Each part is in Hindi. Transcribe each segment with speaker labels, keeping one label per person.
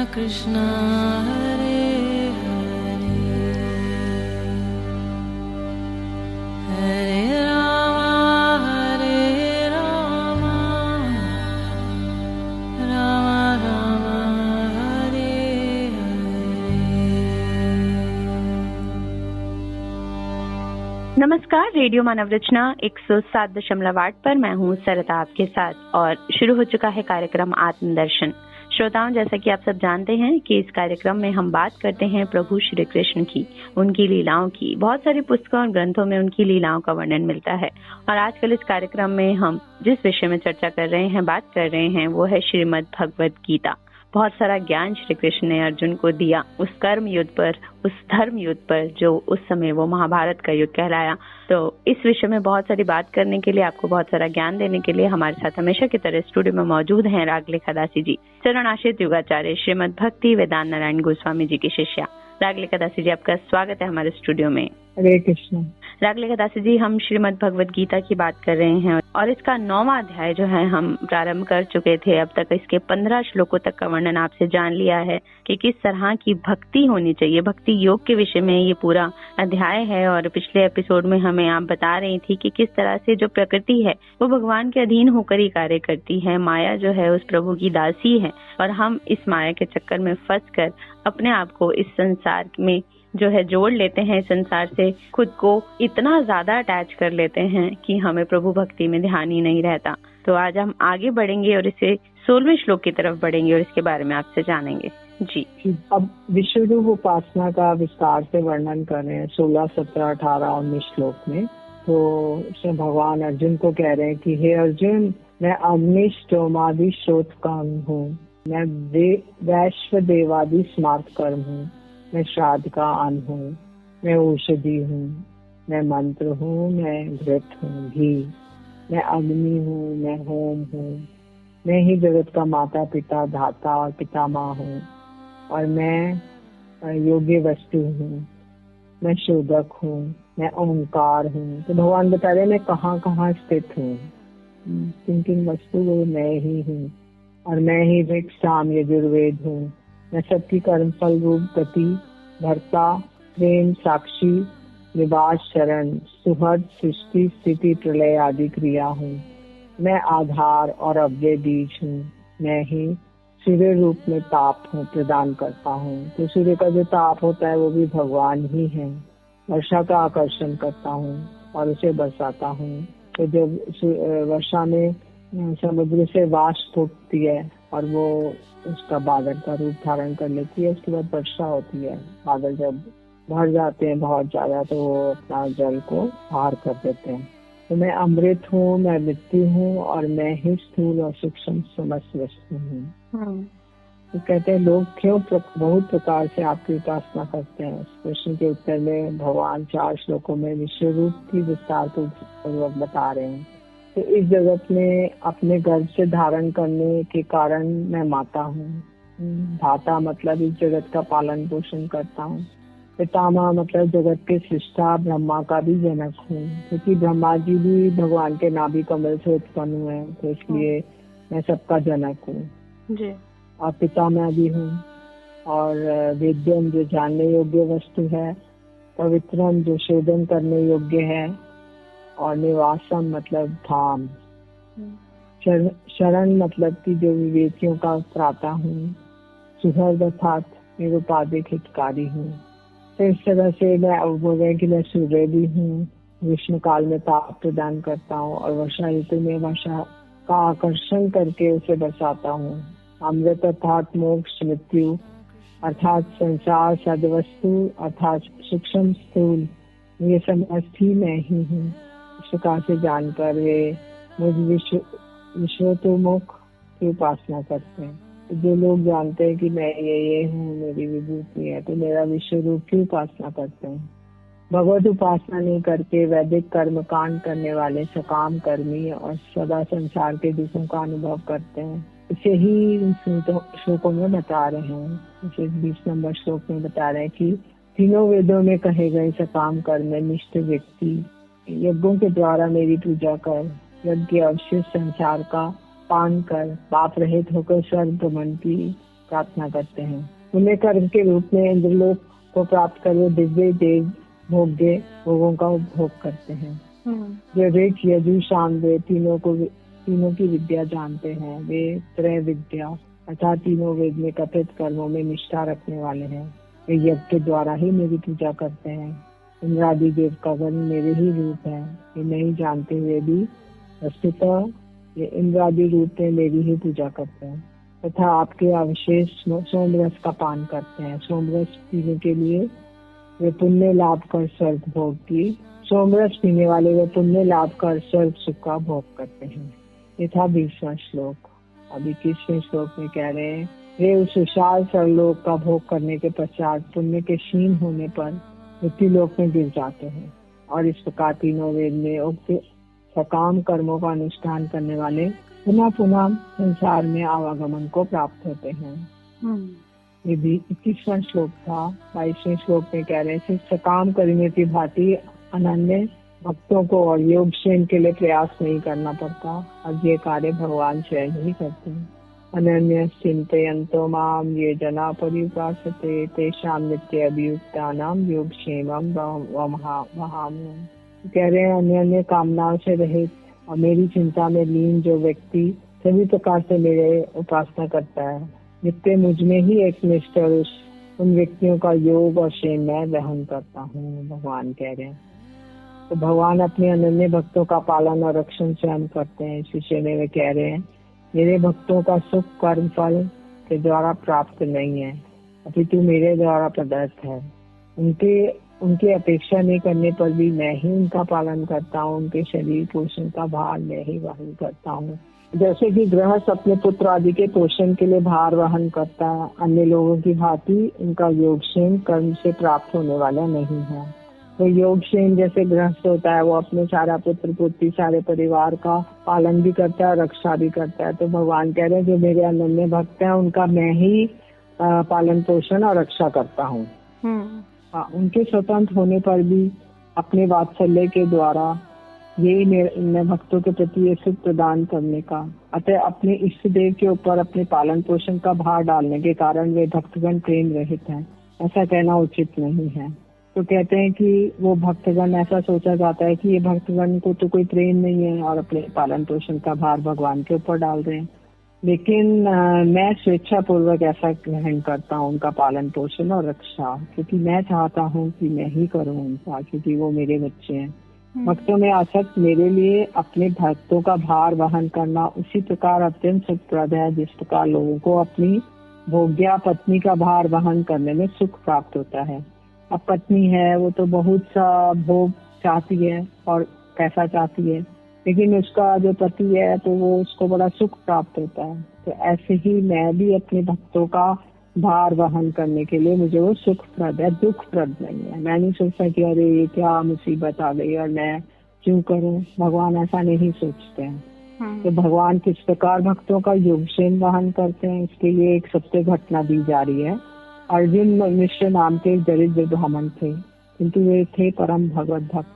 Speaker 1: कृष्णा हरे हरे हरे राम राम राम हरे हरे।
Speaker 2: नमस्कार, रेडियो मानव रचना 107.8 पर मैं हूँ सरिता आपके साथ और शुरू हो चुका है कार्यक्रम आत्मदर्शन। श्रोताओं, जैसा कि आप सब जानते हैं कि इस कार्यक्रम में हम बात करते हैं प्रभु श्री कृष्ण की, उनकी लीलाओं की। बहुत सारी पुस्तकों और ग्रंथों में उनकी लीलाओं का वर्णन मिलता है और आजकल इस कार्यक्रम में हम जिस विषय में चर्चा कर रहे हैं, बात कर रहे हैं, वो है श्रीमद् भगवद गीता। बहुत सारा ज्ञान श्री कृष्ण ने अर्जुन को दिया उस कर्म युद्ध पर, उस धर्म युद्ध पर, जो उस समय वो महाभारत का युद्ध कहलाया। तो इस विषय में बहुत सारी बात करने के लिए, आपको बहुत सारा ज्ञान देने के लिए हमारे साथ हमेशा की तरह स्टूडियो में मौजूद हैं रागलेखा दासी जी, चरणाश्रित युगाचार्य, श्रीमद् भक्ति वेदांत नारायण गोस्वामी जी की शिष्या। रागलेखा दासी जी, आपका स्वागत है हमारे स्टूडियो में।
Speaker 3: हरे कृष्ण।
Speaker 2: रागलेखा दासी जी, हम श्रीमद् भगवद गीता की बात कर रहे हैं और इसका 9वां अध्याय जो है हम प्रारंभ कर चुके थे। अब तक इसके 15 श्लोकों तक का वर्णन आपसे जान लिया है कि किस तरह की भक्ति होनी चाहिए। भक्ति योग के विषय में ये पूरा अध्याय है और पिछले एपिसोड में हमें आप बता रही थी कि किस तरह से जो प्रकृति है वो भगवान के अधीन होकर ही कार्य करती है। माया जो है उस प्रभु की दासी है और हम इस माया के चक्कर में फंस कर अपने आप को इस संसार में जो है जोड़ लेते हैं, संसार से खुद को इतना ज्यादा अटैच कर लेते हैं कि हमें प्रभु भक्ति में ध्यान ही नहीं रहता। तो आज हम आगे बढ़ेंगे और इसे 16वें श्लोक की तरफ बढ़ेंगे और इसके बारे में आपसे जानेंगे। जी,
Speaker 3: अब विश्वरूप उपासना का विस्तार से वर्णन कर रहे हैं 16, 17, 18, 19 श्लोक में। तो उसमें भगवान अर्जुन को कह रहे हैं कि हे अर्जुन, मैं अग्निष्टोमादि श्रोत काम हूँ, मैं वैश्व देवादि स्मार्त कर्म हूँ, मैं श्राद्ध का अन्न हूँ, मैं औषधि हूँ, मैं मंत्र हूँ, मैं घृत हूँ, घी, मैं अग्नि हूँ, मैं होम हूँ, मैं ही जगत का माता पिता धाता और पितामह हूँ और मैं योग्य वस्तु हूँ, मैं शोधक हूँ, मैं ओंकार हूँ। तो भगवान बता रहे मैं कहाँ कहाँ स्थित हूँ। किन वस्तु वो मैं ही हूँ और मैं ही ऋक् साम यजुर्वेद हूँ। मैं सबकी कर्म फल रूप गति, भर्ता, प्रेम, साक्षी, निवास, शरण, सुहृद, सृष्टि, स्थिति, प्रलय आदि क्रिया हूँ। मैं आधार और अव्यय बीज हूँ। मैं ही सूर्य रूप में ताप हूँ, प्रदान करता हूँ। तो सूर्य का जो ताप होता है वो भी भगवान ही है। वर्षा का आकर्षण करता हूँ और उसे बरसाता हूँ। तो जब वर्षा में समुद्र से वाष्प फूटती है और वो उसका बादल का रूप धारण कर लेती है, उसके बाद वर्षा होती है। बादल जब भर जाते हैं बहुत ज्यादा तो वो अपना जल को बाहर कर देते हैं। तो मैं अमृत हूँ, मैं मृत्यु हूँ और मैं ही स्थूल और सूक्ष्म समस्त वस्तु हूँ। तो कहते हैं लोग क्यों बहुत प्रकार से आपकी उपासना करते हैं। इस प्रश्न के उत्तर में भगवान 4 श्लोकों में विश्व रूप की विस्तार पूर्वक बता रहे हैं। तो इस जगत में अपने गर्भ से धारण करने के कारण मैं माता हूँ। धाता मतलब इस जगत का पालन पोषण करता हूँ। पितामह मतलब जगत के सृष्टा ब्रह्मा का भी जनक हूँ, क्योंकि ब्रह्मा जी भी भगवान के नाभि कमल से उत्पन्न हुए हैं, तो इसलिए मैं सबका जनक हूँ। और पितामह भी हूँ। और वेद्यम जो जानने योग्य वस्तु है, पवित्रम जो शोधन करने योग्य है, और निवासम मतलब धाम, शरण मतलब कि जो विवेकियों का त्राता हूँ, सुहृद अर्थात निरुपाधिक हितकारी हूँ। तो इस तरह से मैं बोल रहे कि मैं सूर्य भी हूँ, ग्रीष्म काल में ताप प्रदान करता हूँ और वर्षा ऋतु में वर्षा का आकर्षण करके उसे बरसाता हूँ। अमृत अर्थात मोक्ष, मृत्यु अर्थात संसार, सदवस्तु अर्थात सूक्ष्म स्थूल, ये समस्त ही मैं ही हूँ। इस प्रकार से जानकर वे मुझ विश्वतोमुख की उपासना करते हैं। तो जो लोग जानते हैं कि मैं ये हूँ, मेरी विभूति है, तो मेरा विश्व रूप की उपासना करते हैं। भगवत उपासना नहीं करके वैदिक कर्म कांड करने वाले सकाम कर्मी और सदा संसार के दुखों का अनुभव करते हैं। इसे ही श्लोकों में बता रहे हैं। इसे 20 नंबर श्लोक में बता रहे हैं कि तीनों वेदों में कहे गए सकाम कर्म निष्ठ व्यक्ति यज्ञों के द्वारा मेरी पूजा कर, यज्ञ अवशेष संसार का पान कर, पाप रहित होकर स्वर्ग गमन की प्रार्थना करते हैं। पुण्य कर्म के रूप में इंद्रलोक को प्राप्त कर वो दिव्य देव भोग्य भोगों का उपभोग करते हैं। जो ऋग यजु सामवेद तीनों की विद्या जानते हैं, वे त्रय विद्या अर्थात तीनों वेद में कथित कर्मों में निष्ठा रखने वाले हैं। वे यज्ञ के द्वारा ही मेरी पूजा करते हैं। इंद्रादि देव का गण मेरे ही रूप है, ये नहीं जानते हुए भी वस्तुतः ये इंद्रादि रूप में मेरी ही पूजा करते हैं तथा आपके अवशेष सोमरस का पान करते हैं। सोमरस पीने के लिए वे पुण्य लाभ कर स्वर्ग भोग की सोमरस पीने वाले वे पुण्य लाभ कर स्वर्ग सुख का भोग करते हैं। ये था 20वां श्लोक। अभी 21वें श्लोक में कह रहे हैं, वे उस विशाल सरलोक का भोग करने के पश्चात पुण्य के क्षीण होने पर मृत्यु लोक में गिर जाते हैं और इस प्रकार तीनों वेद में उक्त सकाम कर्मों का अनुष्ठान करने वाले पुनः पुनः संसार में आवागमन को प्राप्त होते हैं। ये भी 21वां श्लोक था। 22वें श्लोक में कह रहे हैं, सकाम कर्मियों की भांति अनन्य भक्तों को और योग क्षेम के लिए प्रयास नहीं करना पड़ता और ये कार्य भगवान स्वयं ही करते हैं। अनन्य चिंतयन्तो माम ये जना पर्युपासते तेषां नित्य अभियुक्तानां योग क्षेमं वहाम्यहम्। कह रहे हैं, अन्य कामनाओं से रहित और मेरी चिंता में लीन जो व्यक्ति सभी प्रकार से मेरे उपासना करता है, नित्य मुझ में ही एक निष्ठ उन व्यक्तियों का योग और क्षेम मैं वहन करता हूँ, भगवान कह रहे हैं। तो भगवान अपने अनन्य भक्तों का पालन और रक्षण स्वयं करते हैं। इस विषय में वे कह रहे हैं, मेरे भक्तों का सुख कर्म फल के द्वारा प्राप्त नहीं है, अपितु मेरे द्वारा प्रदत्त है। उनकी अपेक्षा नहीं करने पर भी मैं ही उनका पालन करता हूँ। उनके शरीर पोषण का भार मैं ही वहन करता हूँ। जैसे कि गृहस्थ अपने पुत्र आदि के पोषण के लिए भार वहन करता है, अन्य लोगों की भांति उनका योगक्षेम कर्म से प्राप्त होने वाला नहीं है। तो योगक्षेम जैसे गृहस्थ होता है, वो अपने सारा पुत्र पुत्री सारे परिवार का पालन भी करता है, रक्षा भी करता है। तो भगवान कह रहे हैं, जो मेरे अनन्य भक्त हैं उनका मैं ही पालन पोषण और रक्षा करता हूँ। उनके स्वतंत्र होने पर भी अपने वात्सल्य के द्वारा यही मेरे भक्तों के प्रति ये सुख प्रदान करने का, अतः अपने इष्ट देव के ऊपर अपने पालन पोषण का भार डालने के कारण वे भक्तगण प्रेम रहित हैं, ऐसा कहना उचित नहीं है। तो कहते हैं कि वो भक्तगण, ऐसा सोचा जाता है कि ये भक्तगण को तो कोई प्रेम नहीं है और अपने पालन पोषण का भार भगवान के ऊपर डाल रहे हैं। लेकिन मैं स्वेच्छा पूर्वक ऐसा ग्रहण करता हूँ उनका पालन पोषण और रक्षा, क्योंकि मैं चाहता हूँ कि मैं ही करूँ उनका, क्योंकि वो मेरे बच्चे हैं। भक्तों में आसक्त मेरे लिए अपने भक्तों का भार वहन करना उसी प्रकार अत्यंत सुखप्रद है जिस प्रकार लोगों को अपनी भोग्या पत्नी का भार वहन करने में सुख प्राप्त होता है। अब पत्नी है, वो तो बहुत सा भोग चाहती है और पैसा चाहती है, लेकिन उसका जो पति है तो वो उसको बड़ा सुख प्राप्त होता है। तो ऐसे ही मैं भी अपने भक्तों का भार वहन करने के लिए मुझे वो सुखप्रद है, दुखप्रद नहीं है। मैं नहीं सोचता कि अरे ये क्या मुसीबत आ गई और मैं क्यों करूं। भगवान ऐसा नहीं सोचते हैं। तो भगवान किस प्रकार भक्तों का योगक्षेम वहन करते हैं, इसके लिए एक सत्य घटना दी जा रही है। अर्जुन मिश्र नाम के एक दरिद्र ब्राह्मण थे, किंतु वे थे परम भगवत भक्त।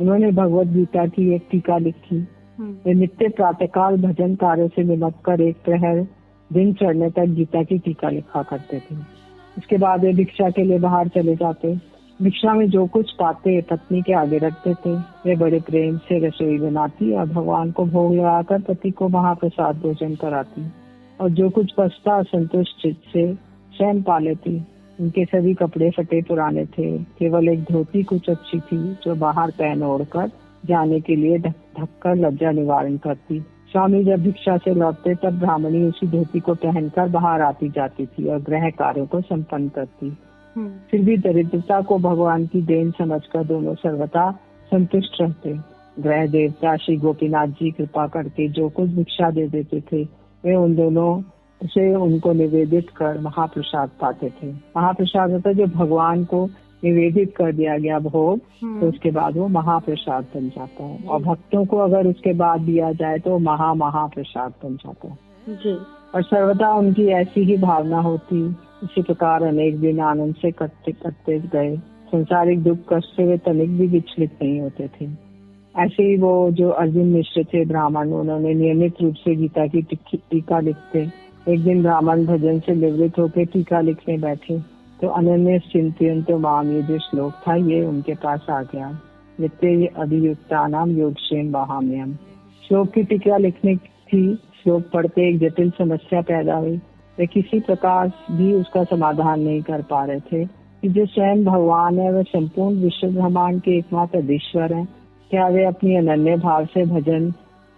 Speaker 3: उन्होंने भगवत गीता की एक टीका लिखी। वे नित्य प्रातःकाल भजन कार्य से निमट कर एक प्रहर दिन चढ़ने तक गीता की टीका लिखा करते थे। इसके बाद वे भिक्षा के लिए बाहर चले जाते। भिक्षा में जो कुछ पाते पत्नी के आगे रखते थे। वे बड़े प्रेम से रसोई बनाती और भगवान को भोग लगाकर पति को महाप्रसाद भोजन कराती, और जो कुछ बचता संतुष्ट चित्त से स्वयं पा लेती। उनके सभी कपड़े फटे पुराने थे, केवल एक धोती कुछ अच्छी थी जो बाहर पहन ओढ़कर जाने के लिए ढककर लज्जा निवारण करती। स्वामी जब भिक्षा से लौटते तब ब्राह्मणी उसी धोती को पहनकर बाहर आती जाती थी और गृह कार्यों को संपन्न करती। फिर भी दरिद्रता को भगवान की देन समझकर दोनों सर्वथा संतुष्ट रहते। गृह देवता श्री गोपीनाथ जी कृपा करके जो कुछ भिक्षा दे देते थे, वे उन दोनों उसे उनको निवेदित कर महाप्रसाद पाते थे। महाप्रसाद होता है जो भगवान को निवेदित कर दिया गया भोग, तो उसके बाद वो महाप्रसाद बन जाता है। और भक्तों को अगर उसके बाद दिया जाए तो महाप्रसाद बन जाता है जी। और सर्वदा उनकी ऐसी ही भावना होती। इसी प्रकार अनेक दिन आनंद से कटते गए। संसारिक दुख कष्ट से वे तनिक भी विचलित नहीं होते थे। ऐसे ही वो जो अर्जुन मिश्र थे ब्राह्मण, उन्होंने नियमित रूप से गीता की टीका लिखते एक दिन ब्राह्मण भजन से निवृत्त होकर टीका लिखने बैठे तो अनन्य चिंतयन्तो माम, ये जो श्लोक था ये उनके पास आ गया। नित्य अभियुक्तानाम योगक्षेम वहाम्यहम्। श्लोक की टीका लिखने थी। श्लोक पढ़ते एक जटिल समस्या पैदा हुई। वे किसी प्रकार भी उसका समाधान नहीं कर पा रहे थे कि जो स्वयं भगवान है वह संपूर्ण विश्व ब्रह्मांड के एकमात्र अधीश्वर है। क्या वे अपनी अनन्य भाव से भजन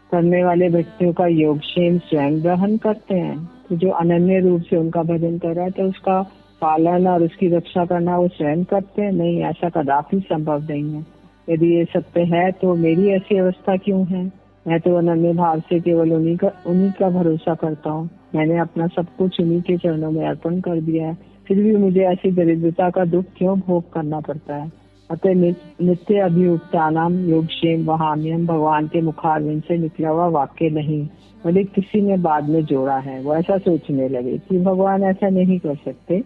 Speaker 3: करने वाले व्यक्तियों का योगक्षेम स्वयं ग्रहण करते हैं? तो जो अनन्य रूप से उनका भजन कर रहा है तो उसका पालन और उसकी रक्षा करना वो स्वयं करते हैं? नहीं, ऐसा कदापि संभव नहीं है। यदि ये सत्य है तो मेरी ऐसी अवस्था क्यों है? मैं तो अनन्य भाव से केवल उन्हीं का भरोसा करता हूँ। मैंने अपना सब कुछ उन्हीं के चरणों में अर्पण कर दिया है, फिर भी मुझे ऐसी दरिद्रता का दुख क्यों भोग करना पड़ता है? अतः नित्य अभियुक्तानाम योगक्षेम वहाम्यहम् भगवान के मुखारविंद से निकला हुआ वाक्य नहीं, बल्कि किसी ने बाद में जोड़ा है। वो ऐसा सोचने लगे कि भगवान ऐसा नहीं कर सकते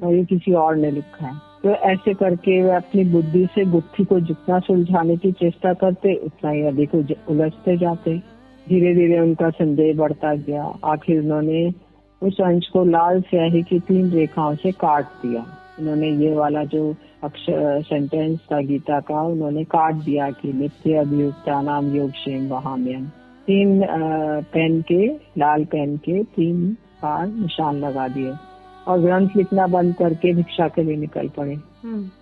Speaker 3: और ये किसी और ने लिखा है। तो ऐसे करके वे अपनी बुद्धि से गुत्थी को जितना सुलझाने की चेष्टा करते उतना ही अधिक उलझते जाते। धीरे धीरे उनका संदेह बढ़ता गया। आखिर उन्होंने उस अंश को लाल स्याही की 3 रेखाओं से काट दिया। उन्होंने ये वाला जो अक्षर सेंटेंस था गीता का उन्होंने काट दिया कि नित्य अभियुक्तानाम योगक्षेम वहाम्यहम्। 3 पेन के लाल पेन के 3 बार निशान लगा दिए और ग्रंथ लिखना बंद करके भिक्षा के लिए निकल पड़े।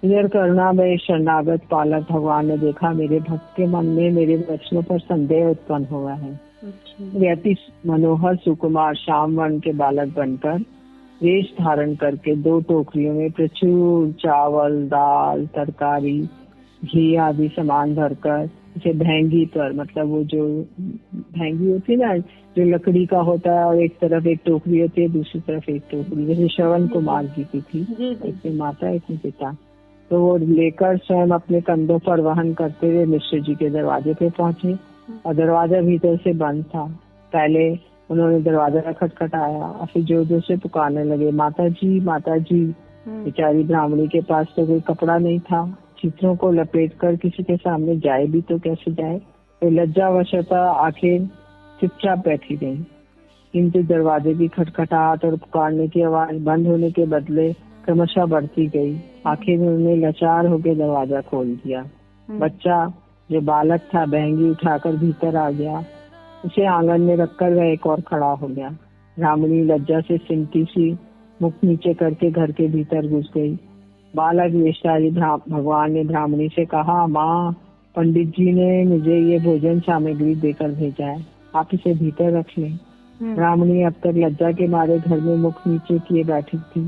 Speaker 3: इधर करुणा में शरणागत पालक भगवान ने देखा मेरे भक्त के मन में मेरे वचनों पर संदेह उत्पन्न हुआ है। वे अति मनोहर सुकुमार श्याम वर्ण के बालक बनकर वेश धारण करके 2 टोकरियों में प्रचुर चावल, दाल, तरकारी, घी आदि सामान भरकर इसे भैंगी पर, मतलब वो जो भैंगी होती है ना जो लकड़ी का होता है और एक तरफ एक टोकरी होती है दूसरी तरफ एक टोकरी, जैसे श्रवण कुमार जी की थी, एक माता एक पिता, तो वो लेकर स्वयं अपने कंधों पर वहन करते हुए मिश्र जी के दरवाजे पे पहुंचे और दरवाजा भीतर से बंद था। पहले उन्होंने दरवाजा खटखटाया और फिर जोर जोर से पुकारने लगे, माता जी माता जी। बेचारी ब्राह्मणी के पास तो कोई कपड़ा नहीं था, चित्रों को लपेट कर किसी के सामने जाए भी तो कैसे जाए। तो लज्जावशता आखिर चुपचाप बैठी गई, किंतु दरवाजे की खटखटाहट और पुकारने की आवाज बंद होने के बदले क्रमशः बढ़ती गई। आखिर उन्होंने लाचार होकर दरवाजा खोल दिया। बच्चा जो बालक था बहंगी उठाकर भीतर आ गया। उसे आंगन में रखकर वह एक और खड़ा हो गया। ब्राह्मणी लज्जा से सिमटी सी मुख नीचे करके घर के भीतर घुस गई। बालक वेशधारी भगवान ने ब्राह्मणी से कहा, माँ, पंडित जी ने मुझे ये भोजन सामग्री देकर भेजा है, आप इसे भीतर रख लें। ब्राह्मणी अब तक लज्जा के मारे घर में मुख नीचे किए बैठी थी।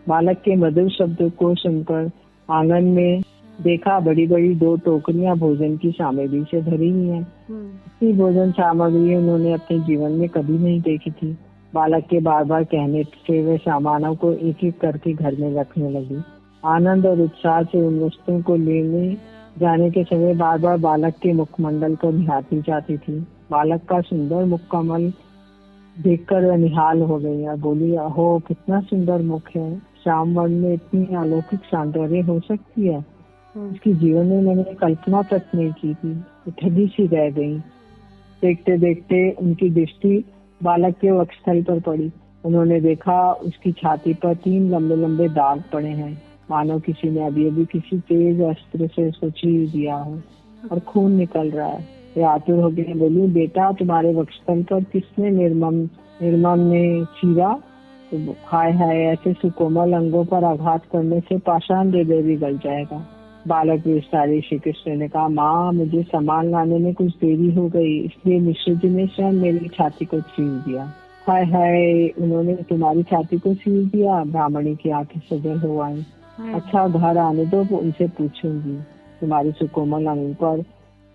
Speaker 3: बालक के मधुर शब्दों को सुनकर आंगन में देखा बड़ी बड़ी 2 टोकरियां भोजन की सामग्री से भरी हुई है। इतनी भोजन सामग्री उन्होंने अपने जीवन में कभी नहीं देखी थी। बालक के बार बार कहने से वे सामानों को एक एक करके घर में रखने लगी। आनंद और उत्साह से उन वस्तुओं को लेने जाने के समय बार बार बालक के मुखमंडल को निहारती जाती थी। बालक का सुंदर मुखकमल देखकर वह निहाल हो गई और बोली, अहो कितना सुंदर मुख है, श्याम वर्ण में इतनी अलौकिक सौंदर्य हो सकती है, इसकी जीवन में मैंने कल्पना तक नहीं की थी। ठगी सी रह गई। देखते देखते उनकी दृष्टि बालक के वक्षस्थल पर पड़ी। उन्होंने देखा उसकी छाती पर 3 लंबे लंबे दाग पड़े हैं, मानो किसी ने अभी अभी किसी तेज अस्त्र से उसको चीर दिया हो और खून निकल रहा है। वे आतुर हो गए, बोली, बेटा तुम्हारे वक्षस्थल पर किसने निर्मम ने चीरा? तो हाय हाय, ऐसे सुकोमल अंगों पर आघात करने से पाषाण हृदय भी गल जाएगा। बालक विस्तारी श्री कृष्ण ने कहा, माँ, मुझे सामान लाने में कुछ देरी हो गई, इसलिए मिश्र जी ने स्वयं मेरी छाती को चीर दिया। हाय हाय, उन्होंने तुम्हारी छाती को चीर दिया? ब्राह्मणी की आंखें सजल हो आई। अच्छा, घर आने दो, उनसे पूछूंगी तुम्हारी सुकोमल अंग पर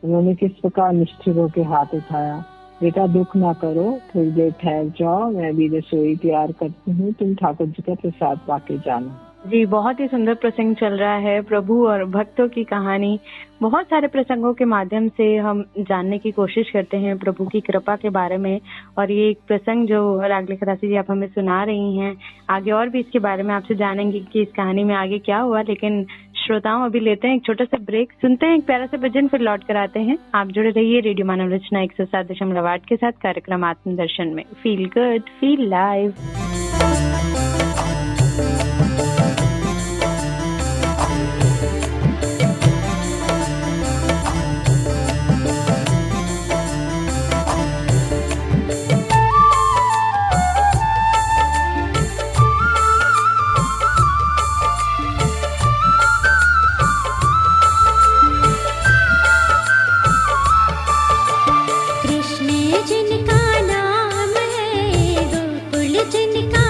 Speaker 3: उन्होंने किस प्रकार निष्ठुर होकर हाथ उठाया। बेटा दुख ना करो, थोड़ी देर ठहर जाओ, मैं भी रसोई तैयार करती हूँ, तुम ठाकुर जी का प्रसाद पाके जाना।
Speaker 2: जी, बहुत ही सुंदर प्रसंग चल रहा है। प्रभु और भक्तों की कहानी, बहुत सारे प्रसंगों के माध्यम से हम जानने की कोशिश करते हैं प्रभु की कृपा के बारे में। और ये एक प्रसंग जो रागले खरासी जी आप हमें सुना रही हैं, आगे और भी इसके बारे में आपसे जानेंगे कि इस कहानी में आगे क्या हुआ। लेकिन श्रोताओं, अभी लेते हैं एक छोटा सा ब्रेक, सुनते हैं एक प्यारा सा भजन, फिर लौट कर आते हैं। आप जुड़े रहिए रेडियो मानव रचना 107.8 के साथ कार्यक्रम आत्मदर्शन में। Feel good, feel live.
Speaker 4: Krishna जिनका नाम है, गोकुल जिनका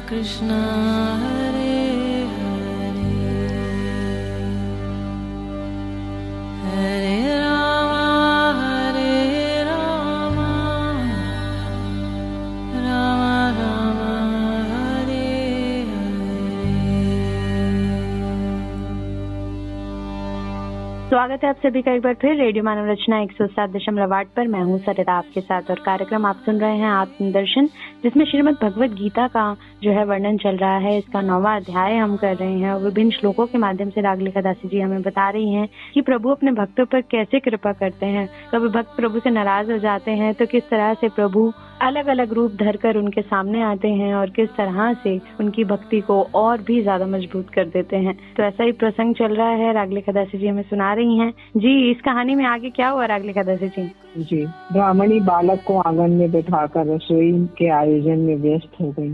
Speaker 1: Krishna Hare Hare Hare Rama Rama Rama Hare
Speaker 2: स्वागत है आप सभी का एक बार फिर रेडियो मानव रचना 107.8 पर। मैं हूँ सरिता आपके साथ और कार्यक्रम आप सुन रहे हैं आत्मदर्शन, जिसमें श्रीमद् भगवत गीता का जो है वर्णन चल रहा है। इसका 9वां अध्याय हम कर रहे हैं और विभिन्न श्लोकों के माध्यम से रागलिका दासी जी हमें बता रही हैं कि प्रभु अपने भक्तों पर कैसे कृपा करते हैं। कभी भक्त प्रभु से नाराज हो जाते हैं तो किस तरह से प्रभु अलग अलग रूप धरकर उनके सामने आते हैं और किस तरह से उनकी भक्ति को और भी ज्यादा मजबूत कर देते हैं। तो ऐसा ही प्रसंग चल रहा है, रागलिका दासी जी हमें सुना रही हैं। जी, इस कहानी में आगे क्या हुआ रागलिका दासी जी?
Speaker 3: जी, ब्राह्मणी बालक को आंगन में बैठाकर रसोई के आयोजन में व्यस्त हो गई।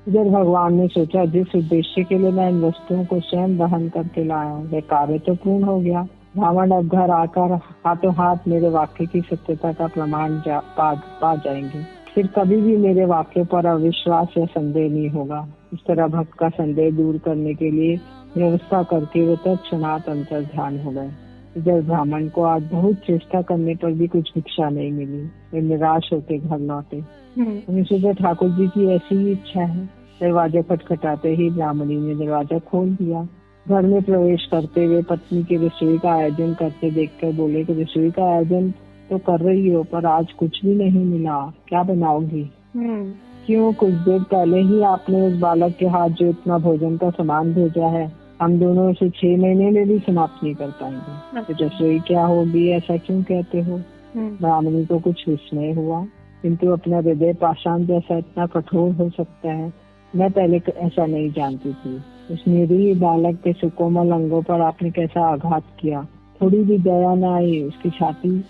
Speaker 3: इधर भगवान ने सोचा, जिस उद्देश्य के लिए मैं इन वस्तुओं को स्वयं वहन करके लाया वह कार्य तो पूर्ण हो गया। ब्राह्मण अब घर आकर हाथों हाथ मेरे वाक्य की सत्यता का प्रमाण पा जाएंगे। फिर कभी भी मेरे वाक्य पर अविश्वास या संदेह नहीं होगा। इस तरह भक्त का संदेह दूर करने के लिए व्यवस्था करके वे तत्क्षणात अंतर ध्यान हो गए। इधर ब्राह्मण को आज बहुत चेष्टा करने पर भी कुछ भिक्षा नहीं मिली। वे निराश होकर घर लौटे। उन्हें सोचा ठाकुर जी की ऐसी ही इच्छा है। दरवाजा खटखटाते ही ब्राह्मणी ने दरवाजा खोल दिया। घर में प्रवेश करते हुए पत्नी के रसोई का आयोजन करते देखकर बोले कि रसोई का आयोजन तो कर रही हो पर आज कुछ भी नहीं मिला, क्या बनाओगी? क्यों, कुछ देर पहले ही आपने उस बालक के हाथ जो इतना भोजन का सामान भेजा है, हम दोनों इसे 6 महीने में भी समाप्त नहीं कर पाएंगे। तो रसोई क्या होगी, ऐसा क्यों कहते हो? ब्राह्मणी को कुछ विस्मय हुआ, किंतु अपना हृदय पाषाण जैसा इतना कठोर हो सकता है, मैं पहले ऐसा नहीं जानती थी। उस निरीह बालक के सुकोमल अंगों पर आपने कैसा आघात किया, थोड़ी भी दया न आई। उसकी छाती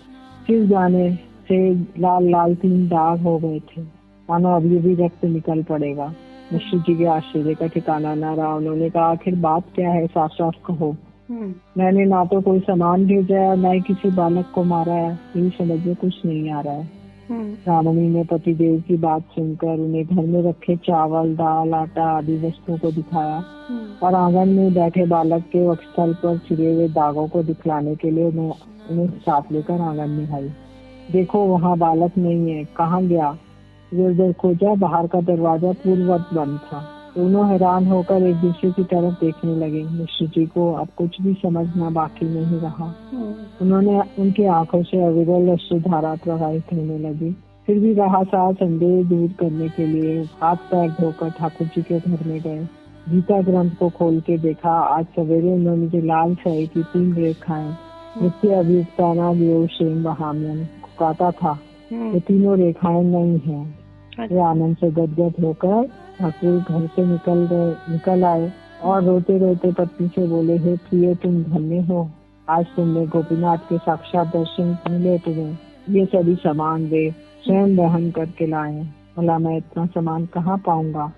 Speaker 3: सिर जाने से लाल लाल 3 दाग हो गए थे, मानो अभी भी रक्त निकल पड़ेगा। मिश्र जी के आश्चर्य का ठिकाना न रहा। उन्होंने कहा, आखिर बात क्या है, साफ साफ कहो। मैंने ना तो कोई सामान भेजा है, न ही किसी बालक को मारा है, यही समझ में कुछ नहीं आ रहा है। ब्राह्मणी ने पतिदेव की बात सुनकर उन्हें घर में रखे चावल, दाल, आटा आदि वस्तुओं को दिखाया और आंगन में बैठे बालक के वक्षस्थल पर छिड़े हुए दागों को दिखलाने के लिए उन्हें साथ लेकर आंगन में आई। देखो, वहाँ बालक नहीं है, कहाँ गया? इधर खोजा, बाहर का दरवाजा पूर्ववत बंद था। दोनों हैरान होकर एक दूसरे की तरफ देखने लगे। मिश्र जी को अब कुछ भी समझना बाकी नहीं रहा। उन्होंने उनकी आंखों से अविरल अश्रुधारा प्रवाहित होने लगी। फिर भी रहा सा संदेह दूर करने के लिए हाथ पैर धोकर ठाकुर जी के घर में गए। गीता ग्रंथ को खोल के देखा। आज सवेरे उन्होंने जो लाल स्याही की 3 रेखाएं नित्य अभियुक्ताना योग शेम बहाम्यन काटा था, ये तीनों रेखाएं नहीं है। वे आनंद से गदगद होकर ठाकुर घर से निकल आए और रोते रोते पत्नी से बोले, हे प्रिय, तुम धन्य हो, आज तुमने गोपीनाथ के साक्षात दर्शन मिले। तुम्हें ये सभी सामान वे स्वयं वहन करके लाए। भला मैं इतना सामान कहाँ पाऊंगा?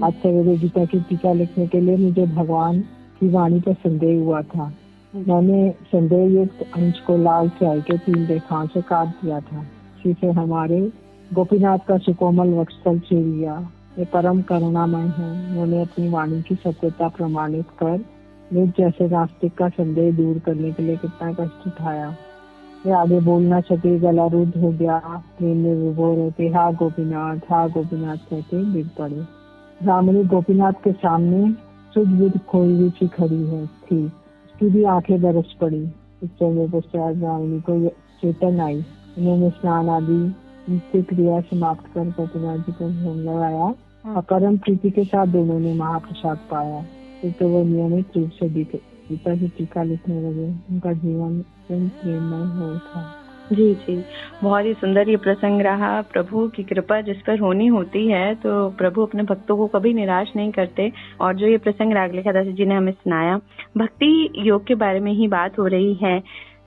Speaker 3: आज सवेरे गीता की टीका लिखने के लिए मुझे भगवान की वाणी पर संदेह हुआ था। मैंने संदेह युक्त अंश को लाल स्याही के 3 रेखाओं से काट दिया था। इसी से हमारे गोपीनाथ का सुकोमल वक्षस्थल छीन लिया। ये परम करुणामय है। उन्होंने अपनी वाणी की सत्यता प्रमाणित कर मुझ जैसे नास्तिक का संदेह दूर करने के लिए कितना कष्ट उठाया। वे आगे बोल न सके, गला रुद्ध हो गया। प्रेम में विभोर होते हा गोपीनाथ कहते गिर पड़े। ब्राह्मणी गोपीनाथ के सामने सुध खोई हुई सी खड़ी है थी। उसकी भी आंखें बरस पड़ी। इस समय पश्चात ब्राह्मणी को चेतन आई। उन्होंने स्नान आदि नित्य क्रिया समाप्त कर गोपीनाथ जी को भोग लगाया और परम प्रीति के साथ दोनों ने महाप्रसाद पाया। फिर तो वो नियमित रूप से गीता की टीका लिखने लगे। उनका जीवन प्रेममय हो था।
Speaker 2: जी जी, बहुत ही सुंदर ये प्रसंग रहा। प्रभु की कृपा जिस पर होनी होती है तो प्रभु अपने भक्तों को कभी निराश नहीं करते। और जो ये प्रसंग रागलिका दासी जी ने हमें सुनाया, भक्ति योग के बारे में ही बात हो रही है।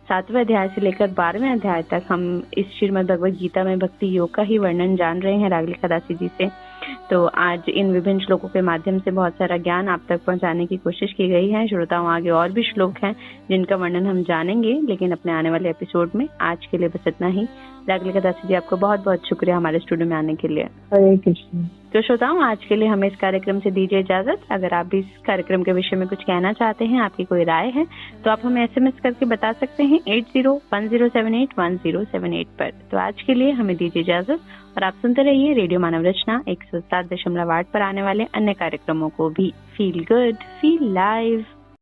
Speaker 2: 7वें अध्याय से लेकर 12वें अध्याय तक हम इस श्रीमद् भगवद गीता में भक्ति योग का ही वर्णन जान रहे हैं रागलिका दासी जी से। तो आज इन विभिन्न श्लोकों के माध्यम से बहुत सारा ज्ञान आप तक पहुंचाने की कोशिश की गई है। श्रोताओं, आगे और भी श्लोक हैं जिनका वर्णन हम जानेंगे, लेकिन अपने आने वाले एपिसोड में। आज के लिए बस इतना ही। रागलिका दासी जी, आपको बहुत बहुत शुक्रिया हमारे स्टूडियो में आने के लिए।
Speaker 3: हरे कृष्ण।
Speaker 2: तो श्रोताओं, आज के लिए हमें इस कार्यक्रम से दीजिए इजाजत। अगर आप भी इस कार्यक्रम के विषय में कुछ कहना चाहते हैं, आपकी कोई राय है, तो आप हमें SMS करके बता सकते हैं 8010781078 पर। तो आज के लिए हमें दीजिए इजाजत और आप सुनते रहिए रेडियो मानव रचना 107.8 पर आने वाले अन्य कार्यक्रमों को भी। Feel good, feel live.